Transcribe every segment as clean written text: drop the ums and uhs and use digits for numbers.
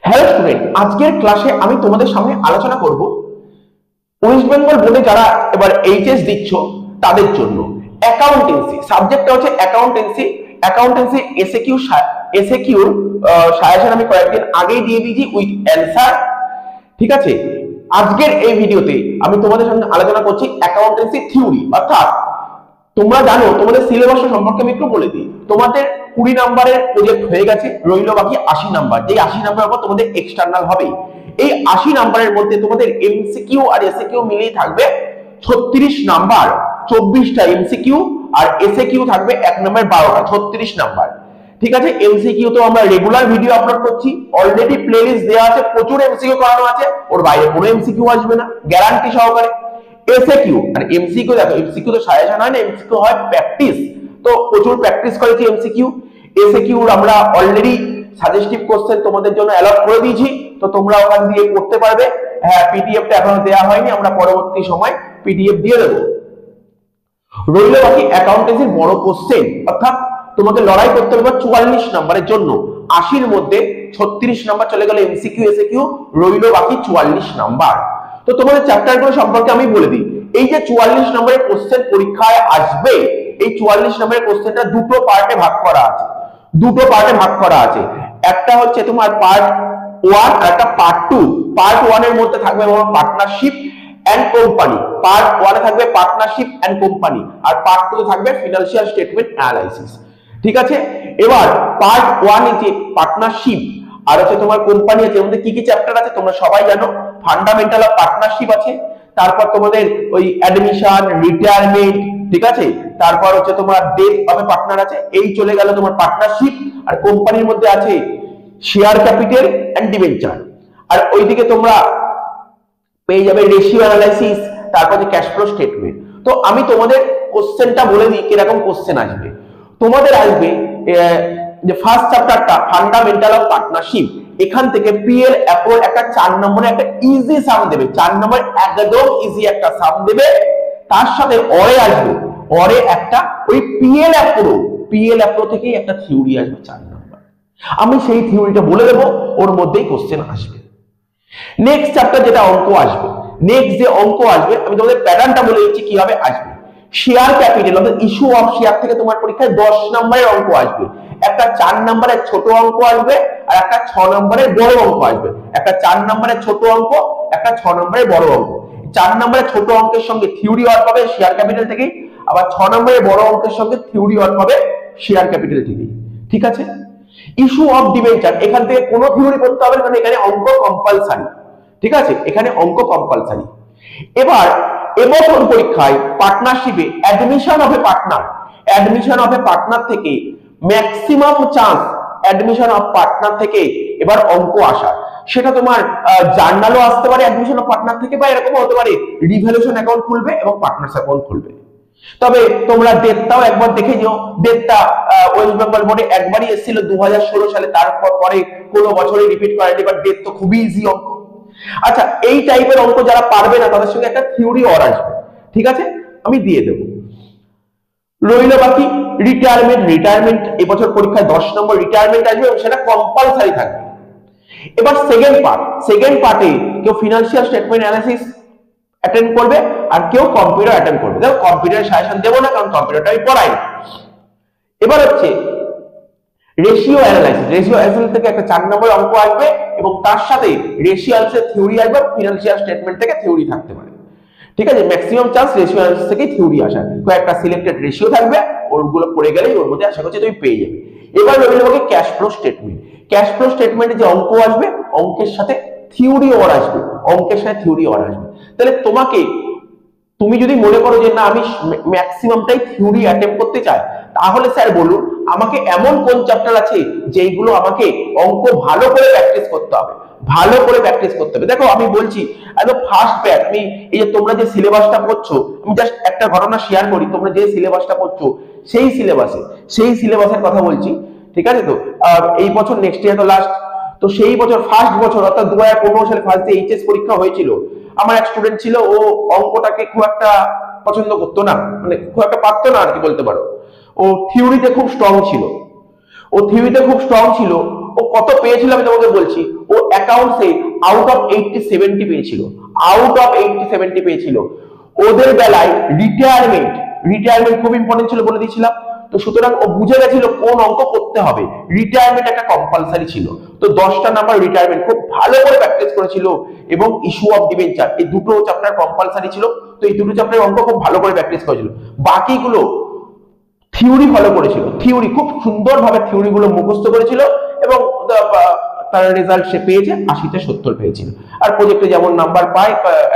Hello student, আজকের ক্লাসে আমি তোমাদের সামনে আলোচনা করব ওয়েস্ট বেঙ্গল বোর্ডে যারা এবার এইচএস দিচ্ছ তাদের জন্য অ্যাকাউন্টেন্সি সাবজেক্টটা হচ্ছে অ্যাকাউন্টেন্সি এসএকিউর সাজেশন আমি কয়েকদিন আগেই দিয়ে দিয়েছি উইথ অ্যানসার। ঠিক আছে, আজকের এই ভিডিওতে আমি তোমাদের সামনে আলোচনা করছি অ্যাকাউন্টেন্সি থিওরি, অর্থাৎ তোমরা জানো তোমাদের সিলেবাস সম্পর্কে আমি একটু বলে দিই। তোমাদের 20 নম্বরের প্রজেক্ট হয়ে গেছে, রইল বাকি 80 নাম্বার। যে 80 নাম্বারের পর তোমাদের এক্সটার্নাল হবে। এই 80 নাম্বারের মধ্যে তোমাদের এমসিকিউ আর এসএকিউ মিলিয়ে থাকবে 36 নাম্বার, 24টা এমসিকিউ আর এসএকিউ থাকবে 1 নাম্বার 12টা, 36 নাম্বার। ঠিক আছে, এমসিকিউ তো আমরা রেগুলার ভিডিও আপলোড করছি, অলরেডি প্লেলিস্ট দেওয়া আছে, প্রচুর এমসিকিউ করানো আছে, ওর বাইরে কোনো এমসিকিউ আসবে না গ্যারান্টি সহকারে। এসএকিউ আর এমসিকিউ দেখো, এমসিকিউ তো সাজেশন হয় না, এমসিকিউ হয় প্র্যাকটিস, তো প্রচুর প্র্যাকটিস করেছি এমসিকিউ। এসএকিউ আমরা অলরেডি সাজেস্টিভ কোশ্চেন তোমাদের জন্য অ্যালট করে দিয়েছি, তো তোমরা ওখান দিয়ে করতে পারবে। হ্যাঁ, পিডিএফটা এখনো দেওয়া হয়নি, আমরা পরবর্তী সময় পিডিএফ দিয়ে দেবো। রইল বাকি অ্যাকাউন্টেন্সির বড় কোশ্চেন, অর্থাৎ তোমাকে লড়াই করতে হবে 44 নম্বরের জন্য। 80-র মধ্যে 36 নাম্বার চলে গেল এমসিকিউ এসএকিউ, রইল বাকি 44 নাম্বার। তো তোমাদের চ্যাপ্টারগুলো সম্পর্কে আমি বলে দিই। এই যে 44 নম্বরের কোশ্চেন পরীক্ষায় আসবে, এই 44 নম্বরের কোশ্চেনটা দুটো পার্টে ভাগ করা আছে। একটা হচ্ছে তোমার পার্ট 1 আর একটা পার্ট 2। পার্ট 1 এর মধ্যে থাকবে তোমার পার্টনারশিপ এন্ড কোম্পানি, পার্ট 1 এ থাকবে পার্টনারশিপ এন্ড কোম্পানি, আর পার্ট 2 এ থাকবে ফিনান্সিয়াল স্টেটমেন্ট অ্যানালাইসিস। ঠিক আছে, এবার পার্ট 1 এ যে পার্টনারশিপ আর হচ্ছে তোমার কোম্পানি আছে, এর মধ্যে কি কি চ্যাপ্টার আছে তোমরা সবাই জানো। ফান্ডামেন্টাল অফ পার্টনারশিপ আছে, তারপর তোমাদের ওই অ্যাডমিশন, রিটায়ারমেন্ট, ঠিক আছে, তারপর হচ্ছে তোমার ডেথ অফ এ পার্টনার আছে। এই চলে গেল তোমার পার্টনারশিপ। আর কোম্পানির মধ্যে আছে শেয়ার ক্যাপিটাল এন্ড ডিবেঞ্চার। আর ওইদিকে তোমরা পেয়ে যাবে রেশিও অ্যানালাইসিস, তারপর যে ক্যাশ ফ্লো স্টেটমেন্ট। তো আমি তোমাদের কোশ্চেনটা বলে দিই কিরকম কোশ্চেন আসবে। তোমাদের আসবে যে ফার্স্ট চ্যাপ্টারটা ফান্ডামেন্টাল অফ পার্টনারশিপ, এখান থেকে পিএল অ্যাপ্রোচ একটা 4 নম্বরে একটা ইজি সাম দেবে, 4 নম্বর একদম ইজি একটা সাম দেবে। তার সাথে অরে আসবে, অরে একটা ওই পিএল অ্যাপ্রোচ থেকেই একটা থিওরি আসবে 4 নম্বর। আমি সেই থিওরিটা বলে দেবো, ওর মধ্যেই কোশ্চেন আসবে। নেক্সট চ্যাপ্টার যেটা অঙ্ক আসবে, নেক্সট যে অঙ্ক আসবে আমি তোমাদের প্যাটার্নটা বলে দিচ্ছি কিভাবে আসবে। শেয়ার ক্যাপিটাল অর্থাৎ ইস্যু অফ শেয়ার থেকে তোমার পরীক্ষায় 10 নম্বরের অঙ্ক আসবে। একটা 4 নম্বরের ছোট অঙ্ক আসবে আর একটা 6 নম্বরের বড় অঙ্ক আসবে। একটা 4 নম্বরের ছোট অঙ্ক, একটা 6 নম্বরের বড় অঙ্ক। 4 নম্বরের ছোট অঙ্কের সঙ্গে থিওরি ওয়ার্ক পাবে শেয়ার ক্যাপিটাল থেকে, আবার 6 নম্বরের বড় অঙ্কের সঙ্গে থিওরি ওয়ার্ক পাবে শেয়ার ক্যাপিটাল থেকে। ঠিক আছে, ইস্যু অফ ডিবেঞ্চার এখান থেকে কোনো থিওরি করতে হবে না, কারণ এখানে অঙ্ক কম্পালসারি। ঠিক আছে, এখানে অঙ্ক কম্পালসারি। এবার এবছর পরীক্ষায় পার্টনারশিপে অ্যাডমিশন অফ এ পার্টনার থেকে maximum chance admission of partner থেকে এবার অঙ্ক আসা। সেটা তোমার জার্নালও আসতে পারে অ্যাডমিশন অফ পার্টনার থেকে, বা এরকম হতে পারে রিভ্যালুয়েশন অ্যাকাউন্ট খুলবে এবং পার্টনার্স অ্যাকাউন্ট খুলবে। তবে তোমরা ডেটটাও একবার দেখে নিও। ডেটটা ওয়েস্ট বেঙ্গল বোর্ডে একবারই এসেছিল 2016 সালে, তারপর পরে কোনো বছরই রিপিট করেনি। বাট ডেট তো খুবই ইজি অঙ্ক। আচ্ছা, এই টাইপের অঙ্ক যারা পারবে না তাদের সঙ্গে একটা থিওরি অর আসবে। ঠিক আছে, আমি দিয়ে দেবো। রইল বাকি রিটায়ারমেন্ট এবছর পরীক্ষায় 10 নম্বর রিটায়ারমেন্ট আসবে এবং সেটা কম্পালসারি থাকবে। এবার সেকেন্ড পার্টে কেউ ফিনান্সিয়াল স্টেটমেন্ট অ্যানালাইসিস অ্যাটেন্ড করবে আর কেউ কম্পিউটার অ্যাটেন্ড করবে। দেখো, কম্পিউটারের সাজেশন দেবো না, কারণ কম্পিউটারটা আমি পড়াই না। এবার হচ্ছে রেশিও অ্যানালাইসিস থেকে একটা 4 নম্বর অঙ্ক আসবে এবং তার সাথে রেশিও অ্যানালাইসিস থিওরি আসবে, ফিনান্সিয়াল স্টেটমেন্ট থেকে থিওরি থাকতে পারে। ঠিক আছে, ম্যাক্সিমাম চান্স রেশিও অ্যানালাইসিস থেকে থিওরি আসা, কয়েকটা সিলেক্টেড রেশিও থাকবে, ওরগুলো পড়ে গেলেই ওর মধ্যে আশা করছি তুমি পেয়ে যাবে। এবার রইল বাকি ক্যাশ ফ্লো স্টেটমেন্টে যে অঙ্ক আসবে, অঙ্কের সাথে থিওরি অর আসবে। তাহলে তুমি যদি মনে করো যে না আমি ম্যাক্সিমামটাই থিওরি অ্যাটেম্প করতে চাই, তাহলে স্যার বলুন আমাকে এমন কোন চ্যাপ্টার আছে যেইগুলো আমাকে অঙ্ক ভালো করে প্র্যাকটিস করতে হবে। দেখো, আমি বলছি একদম ফার্স্ট ব্যাচ, আমি এই যে তোমরা যে সিলেবাসটা পড়ছো, আমি জাস্ট একটা ঘটনা শেয়ার করি। তোমরা যে সিলেবাসটা পড়ছো সেই সিলেবাসের কথা বলছি। ঠিক আছে, তো এই বছর নেক্সট ইয়ার তো লাস্ট, তো সেই বছর ফার্স্ট বছর অর্থাৎ 2015 সালে ফার্স্ট এইচএস পরীক্ষা হয়েছিল, আমার এক স্টুডেন্ট ছিল, ও অঙ্কটাকে খুব একটা পছন্দ করতো না, মানে খুব একটা পারতো না আর কি বলতে পারো। ও থিওরিতে খুব স্ট্রং ছিল। ও কত পেয়েছিল আমি তোমাকে বলছি। ও অ্যাকাউন্টসে আউট অফ 80-70 পেয়েছিল, আউট অফ 80-70 পেয়েছিল। ওদের বেলায় রিটায়ারমেন্ট খুব ইম্পর্টেন্ট ছিল বলে দিয়েছিলাম। তো সুতরাং ও বুঝে গেছিল কোন অঙ্ক করতে হবে, রিটায়ারমেন্ট একটা কম্পালসারি ছিল। তো 10টা নাম্বার রিটায়ারমেন্ট খুব ভালো করে প্র্যাকটিস করেছিল, এবং ইস্যু অফ ডিবেঞ্চার এই দুটো চ্যাপ্টার কম্পালসারি ছিল। তো এই দুটো চ্যাপ্টারের অঙ্ক খুব ভালো করে প্র্যাকটিস করেছিল। বাকিগুলো থিওরি ফলো করেছিল, থিওরি খুব সুন্দরভাবে থিওরি গুলো মুখস্থ করেছিল, এবং তার রেজাল্ট সে পেয়েছে 80-70 পেয়েছিল। আর প্রজেক্টে যেমন নাম্বার পায়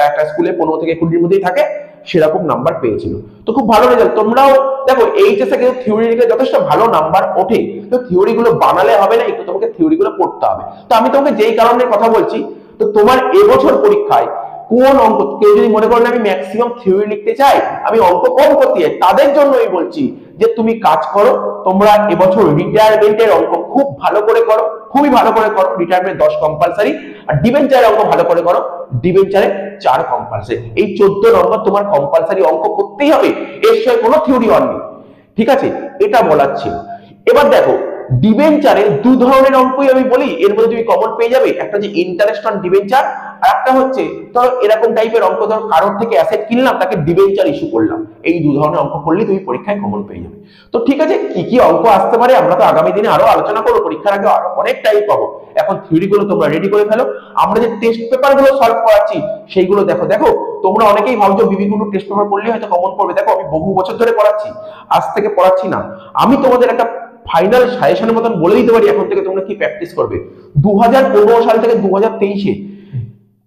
একটা স্কুলে 15-20 মধ্যেই থাকে, সেরকম নাম্বার পেয়েছিল। তো খুব ভালো রেজাল্ট। তোমরাও দেখো এইচএসে কিন্তু থিওরি লিখে যথেষ্ট ভালো নাম্বার ওঠে, তো থিওরি গুলো বানালে হবে না, একটু তোমাকে থিওরি গুলো পড়তে হবে। তো আমি তোমাকে যেই কারণে কথা বলছি, তো তোমার এবছর পরীক্ষায় কোন অঙ্ক, কেউ যদি মনে করেন আমি ম্যাক্সিমাম থিওরি লিখতে চাই, আমি অঙ্ক কম করতে চাই, তাদের জন্যই বলছি যে তুমি কাজ করো, তোমরা এবছর রিটায়ারমেন্টের অঙ্ক খুব ভালো করে করো, খুবই ভালো করে করো। রিটায়ারমেন্ট 10 কম্পালসারি, আর ডিবেঞ্চারের অঙ্ক ভালো করে করো, ডিবেঞ্চারে 4 কম্পালসারি। এই 14 নম্বর তোমার কম্পালসারি অঙ্ক করতেই হবে, এর সঙ্গে কোনো থিওরি অন নেই, ঠিক আছে? এটা বলার ছিল। এবার দেখো ডিবেঞ্চারে দু ধরনের অঙ্কই আমি বলি, এর মধ্যে তুমি কমন পেয়ে যাবে। একটা যে ইন্টারেস্ট অন ডিবেঞ্চার, আর একটা হচ্ছে ধরো এরকম টাইপের অঙ্ক, ধরো কারোর থেকে অ্যাসেট কিনলাম, তাকে ডিবেঞ্চার ইস্যু করলাম। এই দু ধরনের অঙ্ক করলে তুমি পরীক্ষায় কমন পেয়ে যাবে। তো ঠিক আছে, কি কি অঙ্ক আসতে পারে আমরা তো আগামী দিনে আরো আলোচনা করবো, পরীক্ষার আগে আরো অনেক টাইপ পাবো। এখন থিওরি গুলো তোমরা রেডি করে ফেলো। আমরা যে টেস্ট পেপার গুলো সলভ করাচ্ছি সেইগুলো দেখো। দেখো তোমরা অনেকেই ভাবছো বিবিগুলো টেস্ট পেপার পড়লে হয়তো কমন পড়বে। দেখো আমি বহু বছর ধরে পড়াচ্ছি, আজ থেকে পড়াচ্ছি না। আমি তোমাদের একটা ফাইনাল সাজেশনের মতন বলে দিতে পারি এখন থেকে তোমরা কি প্র্যাকটিস করবে। 2015 সাল থেকে 2023-এ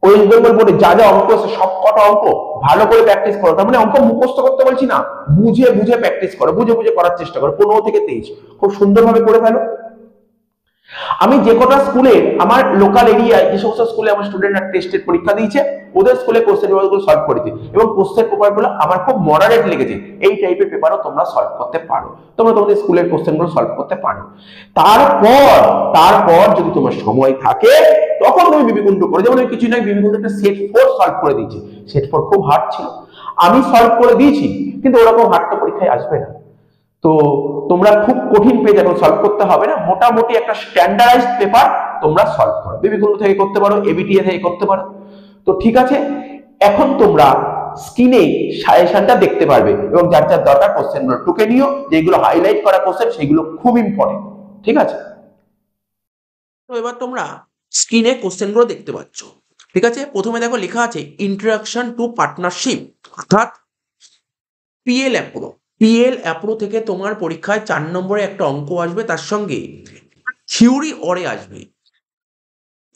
ওয়েস্ট বেঙ্গল বোর্ডে যা যা অঙ্ক আছে সব কটা অঙ্ক ভালো করে প্র্যাকটিস করো। তার মানে অঙ্ক মুখস্থ করতে বলছি না, বুঝে বুঝে প্র্যাকটিস করো, বুঝে বুঝে করার চেষ্টা করো। 15 থেকে 23 খুব সুন্দরভাবে করে ফেলো। আমি যে কটা স্কুলে, আমার লোকাল এরিয়ায় যে সমস্ত স্কুলে আমার স্টুডেন্টরা টেস্টের পরীক্ষা দিয়েছে, ওদের স্কুলে কোশ্চেন পেপারগুলো সলভ করেছি, এবং কোশ্চেন পেপারগুলো আমার খুব মডারেট লেগেছে। এই টাইপের পেপারও তোমরা সলভ করতে পারো, তোমরা তোমাদের স্কুলের কোশ্চেনগুলো সলভ করতে পারো। তারপর যদি তোমার সময় থাকে তখন তুমি বিবিকুণ্ড করে, যেমন কিছু নয়, বিবিকুণ্ড একটা সেট 4 সলভ করে দিয়েছে। সেট 4 খুব হার্ড ছিল, আমি সলভ করে দিয়েছি, কিন্তু ওরকম হার্ড তো পরীক্ষায় আসবে না। তো তোমরা খুব কঠিন পেজ এখন সলভ করতে হবে না, মোটামুটি একটা স্ট্যান্ডার্ডাইজড পেপার তোমরা সলভ করো। বিবিকুণ্ড থেকে করতে পারো, এবিটিএ থেকে করতে পারো। তো ঠিক আছে, এখন তোমরা স্ক্রিনে সাজেশনটা দেখতে পারবে, এবং যার যার দরকার কোশ্চেনগুলো টুকে নিও, যেগুলো হাইলাইট করা কোশ্চেন সেগুলো খুব ইম্পর্টেন্ট, ঠিক আছে? তো এবার তোমরা স্ক্রিনে কোশ্চেনগুলো দেখতে পাচ্ছ, ঠিক আছে? প্রথমে দেখো লেখা আছে ইন্ট্রোডাকশন টু পার্টনারশিপ, অর্থাৎ পিএল অ্যাপ্রো থেকে তোমার পরীক্ষায় 4 নম্বরে একটা অঙ্ক আসবে, তার সঙ্গে থিওরি অরে আসবে।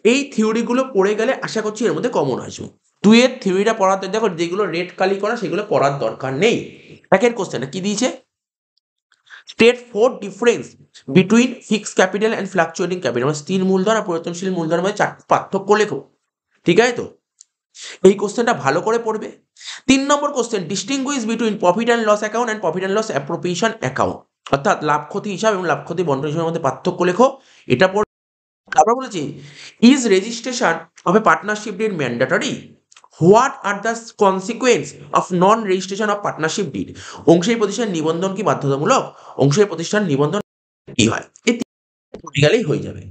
এই থিওরিগুলো পড়ে গেলে আশা করছি এর মধ্যে কমন আসবে। তুই এর থিওরিটা পড়াতে দেখো, যেগুলো রেড কালি করা সেগুলো পড়ার দরকার নেই। একের কোশ্চেনটা কি দিয়েছে, state 4 difference between fixed capital and fluctuating capital, মানে স্থির মূলধন আর পরিবর্তনশীল মূলধনের মধ্যে 4টি পার্থক্য লেখো, ঠিক আছে? তো এই কোশ্চেনটা ভালো করে পড়বে। 3 number question, distinguish between profit and loss account and profit and loss appropriation account, অর্থাৎ লাভ ক্ষতি হিসাব এবং লাভ ক্ষতি বন্টন হিসাবের মধ্যে পার্থক্য লেখো, এটা পড়বে। তারপর বলেছি, is registration of a partnership deed mandatory, what are the consequence of non registration of partnership deed, অংশীদারি প্রতিষ্ঠান নিবন্ধন কি বাধ্যতামূলক, অংশীদারি প্রতিষ্ঠান নিবন্ধন কি হয়, এই পড়ে গেলেই হয়ে যাবে।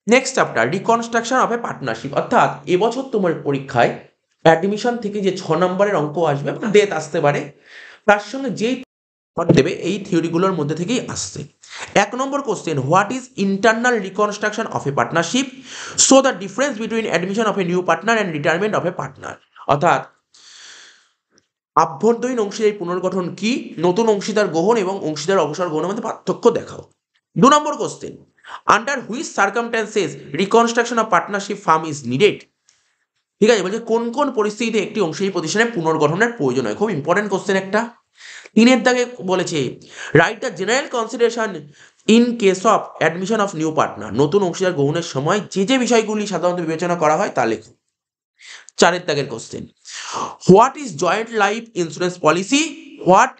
Next chapter, reconstruction of a partnership, অর্থাৎ এবছর তোমার পরীক্ষায় অ্যাডমিশন থেকে যে 6 নম্বরের অঙ্ক আসবে, ডেট আসতে পারে, তার সঙ্গে যেই দেবে এই থিওরিগুলোর মধ্যে থেকেই আসছে। 1 number question, what is internal reconstruction of a partnership, so the difference between admission of a new partner and retirement of a partner, অর্থাৎ আভ্যন্তরীণ অংশীদারি পুনর্গঠন কি, নতুন অংশীদার গ্রহণ এবং অংশীদার অবসর গ্রহণের মধ্যে পার্থক্য দেখাও। 2 number question, under which circumstances reconstruction of partnership firm is needed, ঠিক আছে? বলছে কোন কোন পরিস্থিতিতে একটি অংশীদারি প্রতিষ্ঠানের পুনর্গঠনের প্রয়োজন হয়, খুব ইম্পর্টেন্ট কোশ্চেন একটা। 3 দাগে বলেছে, write the general consideration in case of admission of new partner, নতুন অংশীদার গ্রহণের সময় যে যে বিষয়গুলি সাধারণত বিবেচনা করা হয় তা লেখো। 4 দাগের question, what is joint life insurance policy, what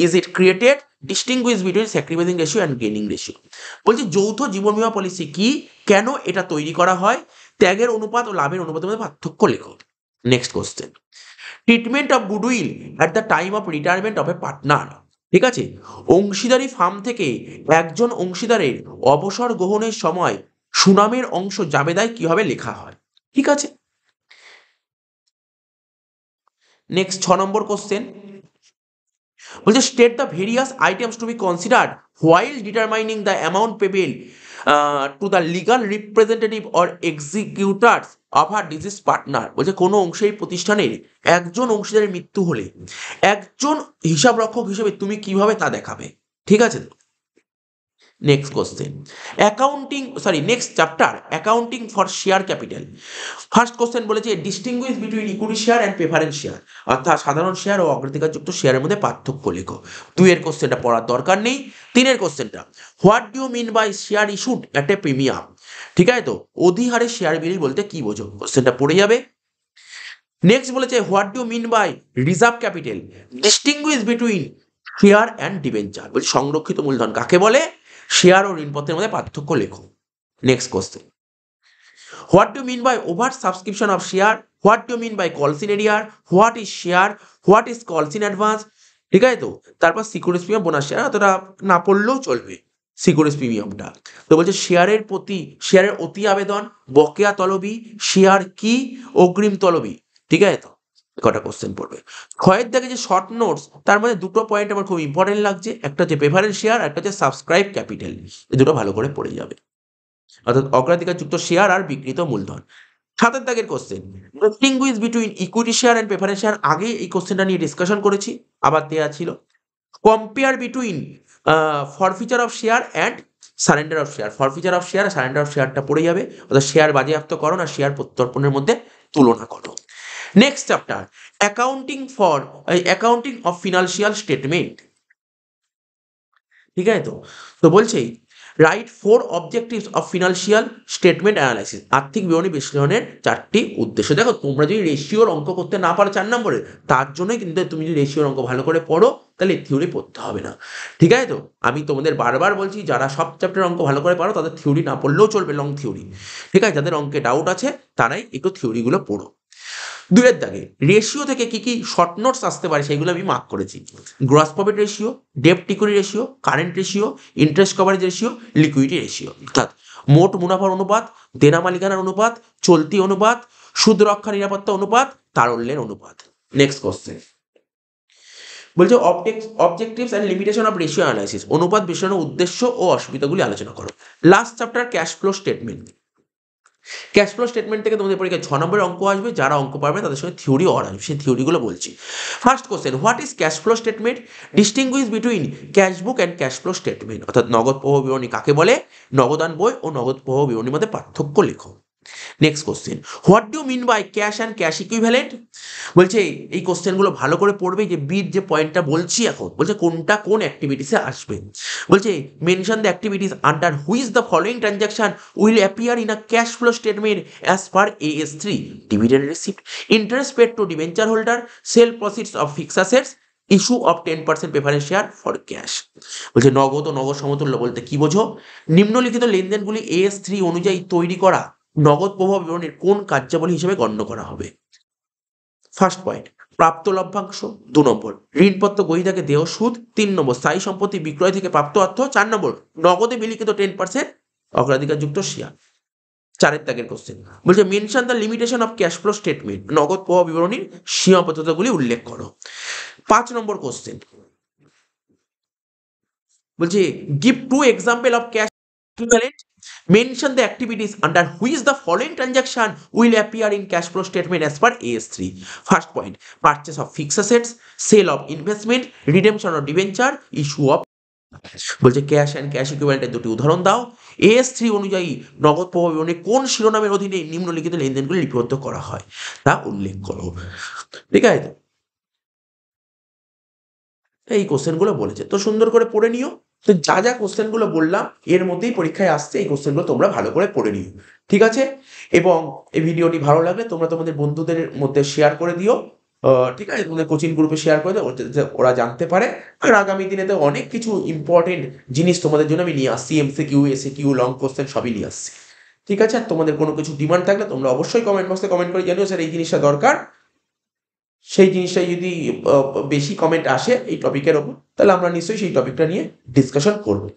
is it created, distinguish between sacrificing ratio and gaining ratio. বলছে যৌথ জীবন বীমা পলিসি কি, কেন এটা তৈরি করা হয়, ত্যাগের অনুপাত ও লাভের অনুপাতের মধ্যে পার্থক্য লেখো। Next question, treatment of goodwill at the time of retirement of a partner, ঠিক আছে? অংশীদারি ফার্ম থেকে একজন অংশীদারের অবসর গ্রহণের সময় সুনামের অংশ জাবেদায় কিভাবে লেখা হয়? ঠিক আছে, নেক্সট 6 নম্বর কোশ্চেন বলছে state the various items to be considered while determining the amount payable to the legal representative or executors of our deceased partner. বলছে কোনো অংশীদারি প্রতিষ্ঠানের একজন অংশীদারের মৃত্যু হলে একজন হিসাব রক্ষক হিসেবে তুমি কিভাবে তা দেখাবে? ঠিক আছে, next question next chapter accounting for share capital. First question বলেছে distinguish between equity share and preference share, অর্থাৎ সাধারণ শেয়ার ও অগ্রাধিকারযুক্ত শেয়ারের মধ্যে পার্থক্য লেখো। 2 এর কোশ্চেনটা পড়ার দরকার নেই। 3 এর কোশ্চেনটা what do you mean by share issued at a premium? ঠিক আছে, তো অধিহারে শেয়ার বিলি বলতে কি বোঝো? কোশ্চেনটা পড়ে যাবে। নেক্সট বলেছে what do mean by reserve capital? Distinguish between share and debenture. বলছে সংরক্ষিত মূলধন কাকে বলে? শেয়ার ও ঋণপত্রের মধ্যে পার্থক্য লেখো। Next question what do mean by over subscription of share? What do mean by calls in arrear? What is share? What is calls in advance? ঠিক আছে, তো তারপর সিকিউরিটিজ প্রিমিয়াম, বোনাস শেয়ার অতটা না পড়লেও চলবে। সিকিউরিটিজ প্রিমিয়ামটা তো বলছে শেয়ারের অতি আবেদন, বকেয়া তলবি, শেয়ার কি, অগ্রিম তলবি। ঠিক আছে, তো কটা কোশ্চেন পড়বে। ক্ষয়ের দাগে যে শর্ট নোটস, তার মধ্যে দুটো পয়েন্ট আমার খুব ইম্পর্টেন্ট লাগছে, একটা হচ্ছে প্রেফারেন্স শেয়ার, একটা হচ্ছে সাবস্ক্রাইব ক্যাপিটাল। এই দুটো ভালো করে পড়ে যাবে, অর্থাৎ অগ্রাধিকারযুক্ত শেয়ার আর বিকৃত মূলধন। 7 দাগের question distinguish between equity share and preference share. আগে এই কোশ্চেনটা নিয়ে ডিসকাশন করেছি, আবার দেয়া ছিল। Compare between forfeiture of share and surrender of share. Forfeiture of share আর সারেন্ডার অফ শেয়ারটা পড়ে যাবে, অর্থাৎ শেয়ার বাজেয়াপ্তকরণ আর শেয়ার প্রত্যর্পণের মধ্যে তুলনা করো। Next chapter accounting of financial statement. ঠিক আছে, তো বলছেই write 4 objectives of financial statement analysis. আর্থিক বিবরণী বিশ্লেষণের 4টি উদ্দেশ্য। দেখো তোমরা যদি রেশিওর অঙ্ক করতে না পারো 4 নম্বরে, তার জন্যই কিন্তু তুমি যদি রেশিওর অঙ্ক ভালো করে পড়ো তাহলে থিওরি পড়তে হবে না। ঠিক আছে, তো আমি তোমাদের বারবার বলছি যারা সব চ্যাপ্টার অঙ্ক ভালো করে পারো তাদের থিওরি না পড়লেও চলবে, লং থিওরি। ঠিক আছে, যাদের অঙ্কে ডাউট আছে তারাই একটু থিওরিগুলো পড়ো। 2 এর দাগে রেশিও থেকে কি কি শর্ট নোটস আসতে পারে সেগুলো আমি মার্ক করেছি। গ্রস প্রফিট রেশিও, ডেপ্ট equity ratio, current ratio, interest coverage ratio, liquidity ratio. অর্থাৎ মোট মুনাফার অনুপাত, দেনা মালিকানার অনুপাত, চলতি অনুপাত, সুদ রক্ষা নিরাপত্তা অনুপাত, তারল্যের অনুপাত। নেক্সট কোশ্চেন বলছে objectives and limitation of ratio analysis. অনুপাত বিশ্লেষণের উদ্দেশ্য ও অসুবিধাগুলি আলোচনা করো। Last chapter cash flow statement. Cash flow statement থেকে তোমাদের পরীক্ষায় 6 নম্বরের অঙ্ক আসবে, যারা অঙ্ক পারবে তাদের সঙ্গে থিওরি অর আসবে, সেই থিওরিগুলো বলছি। First question what is cash flow statement? Distinguish between cash book and cash flow statement. অর্থাৎ নগদ প্রবাহ বিবরণী কাকে বলে? নগদান বই ও নগদ প্রবাহ বিবরণীর মধ্যে পার্থক্য লেখো। Next question what do mean by cash and cash equivalent? বলছে এই কোশ্চেনগুলো ভালো করে পড়বে, যে বির যে পয়েন্টটা বলছি এখন, বলছে কোনটা কোন অ্যাক্টিভিটিসে আসবে। বলছে mention the activities under which the following transaction will appear in a cash flow statement as per AS3, dividend receipt, interest paid to debenture holder, sale proceeds of fixed assets, issue of 10% preference share for cash. বলছে নগদ ও নগদ সমতুল্য বলতে কি বোঝো? নিম্নলিখিত লেনদেনগুলি AS3 অনুযায়ী তৈরি করা নগদ প্রবাহ বিবরণীর কোন কার্যাবলী হিসেবে গণ্য করা হবে? ফার্স্ট পয়েন্ট প্রাপ্ত লভ্যাংশ, 2 নম্বর ঋণপত্র গ্রহীতাকে দেহ সুদ, 3 নম্বর স্থায়ী সম্পত্তি বিক্রয় থেকে প্রাপ্ত অর্থ, 4 নম্বর নগদে বিলিখিত 10% অগ্রাধিকারযুক্ত শেয়ার। 4 দাগের কোশ্চেন বলছে mention the limitation of cash flow statement. নগদ প্রবাহ বিবরণীর সীমাবদ্ধতাগুলি উল্লেখ করো। 5 নম্বর কোশ্চেন বলছে give 2 example of cash equivalent. Mention the activities under which the following transaction will appear in cash flow statement as per AS3. First point purchase of fixed assets, sale of investment, redemption of debenture, issue of। বলছে cash and cash ইকুইভ্যালেন্টের 2টি উদাহরণ দাও। AS3 অনুযায়ী নগদ প্রবাহ বিবরণী কোন শিরোনামের অধীনে নিম্নলিখিত লেনদেনগুলি লিপিবদ্ধ করা হয় তা উল্লেখ করো। ঠিক আছে, এই কোশ্চেনগুলো বলেছে, তো সুন্দর করে পড়ে নিও। তো যা যা কোশ্চেনগুলো বললাম এর মধ্যেই পরীক্ষায় আসছে, এই কোশ্চেনগুলো তোমরা ভালো করে পড়ে নিও। ঠিক আছে, এবং এই ভিডিওটি ভালো লাগলে তোমরা তোমাদের বন্ধুদের মধ্যে শেয়ার করে দিও। ঠিক আছে, তোমাদের কোচিং গ্রুপে শেয়ার করে দাও, ওরা জানতে পারে। আর আগামী দিনে তো অনেক কিছু ইম্পর্টেন্ট জিনিস তোমাদের জন্য আমি নিয়ে আসছি, MCQ SAQ লং কোশ্চেন সবই নিয়ে আসছি। ঠিক আছে, আর তোমাদের কোনো কিছু ডিমান্ড থাকলে তোমরা অবশ্যই কমেন্ট বক্সে কমেন্ট করে জানিও স্যার এই জিনিসটা দরকার। সেই জিনিসটাই যদি বেশি কমেন্ট আসে এই টপিকের ওপর, তাহলে আমরা নিশ্চয়ই সেই টপিকটা নিয়ে ডিসকাশন করবো।